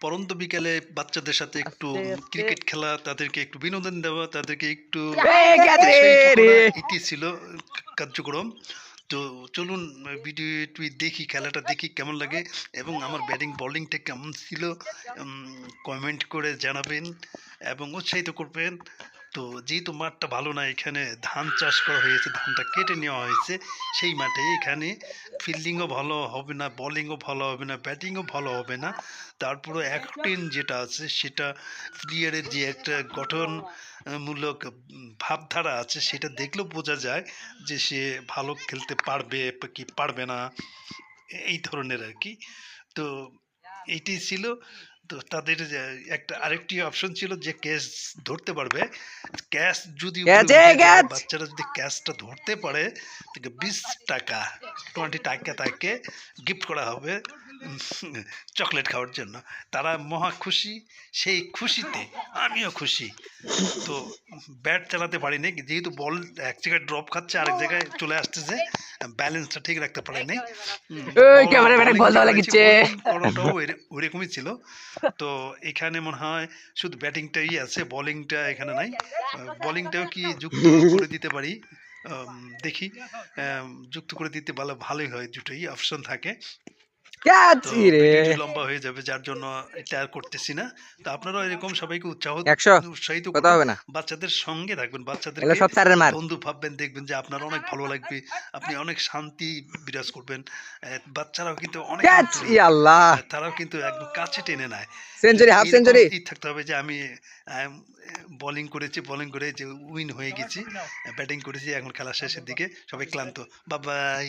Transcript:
পড়ন্ত বিকেলে বাচ্চাদের সাথে একটু ক্রিকেট খেলা, তাদেরকে একটু বিনোদন দেওয়া, তাদেরকে একটু উৎসাহিত করা, এটি ছিল কার্যক্রম। তো চলুন ভিডিওটি দেখি, খেলাটা দেখি কেমন লাগে এবং আমার ব্যাটিং বোলিংটা কেমন ছিল কমেন্ট করে জানাবেন এবং উৎসাহিত করবেন। তো যেহেতু মাঠটা ভালো না, এখানে ধান চাষ করা হয়েছে, ধানটা কেটে নেওয়া হয়েছে সেই মাঠে। এখানে ফিল্ডিংও ভালো হবে না, বোলিংও ভালো হবে না, ব্যাটিংও ভালো হবে না। তারপরে অ্যাক্টিং যেটা আছে সেটা, প্লেয়ারের যে একটা গঠনমূলক ভাবধারা আছে সেটা দেখলেও বোঝা যায় যে সে ভালো খেলতে পারবে কি পারবে না, এই ধরনের আর কি। তো এইটি ছিল। তো তাদের একটা আরেকটি অপশন ছিল যে ক্যাচ ধরতে পারবে। ক্যাচ যদি উপরে উঠে যায়, বাচ্চারা যদি ক্যাচটা ধরতে পারে, তাকে 20 টাকা 20 টাকা তাকে গিফট করা হবে চকলেট খাওয়ার জন্য। তারা মহা খুশি। সেই খুশিতে আমিও খুশি। তো ব্যাট চালাতে পারিনি, যেহেতু বল এক জায়গায় ড্রপ খাচ্ছে, আরেক জায়গায় চলে আসতেছে, ব্যালেন্সটা ঠিক রাখতে পারিনি। করাটাও ওইরকমই ছিল। তো এখানে মনে হয় শুধু ব্যাটিংটাই আছে, বোলিংটা এখানে নাই। বোলিংটাও কি যুক্ত করে দিতে পারি, দেখি। যুক্ত করে দিতে ভালোই হয়, দুটোই অপশন থাকে। তো ভিডিওটি লম্বা হয়ে যাবে, যার জন্য এটা আর করতেছি না। তো আপনারাও এরকম সবাইকে উৎসাহিত করবেন, বাচ্চাদের সঙ্গে থাকবেন, বাচ্চাদেরকে বন্ধু ভাববেন, দেখবেন যে আপনার অনেক ভালো লাগবে, আপনি অনেক শান্তি বিরাজ করবেন। বাচ্চারাও কিন্তু অনেক তারাও কিন্তু একদম কাছে টেনে নেয়। থাকতে হবে যে আমি বোলিং করে যে উইন হয়ে গেছি, ব্যাটিং করেছি, এখন খেলা শেষের দিকে সবাই ক্লান্ত। Bye bye.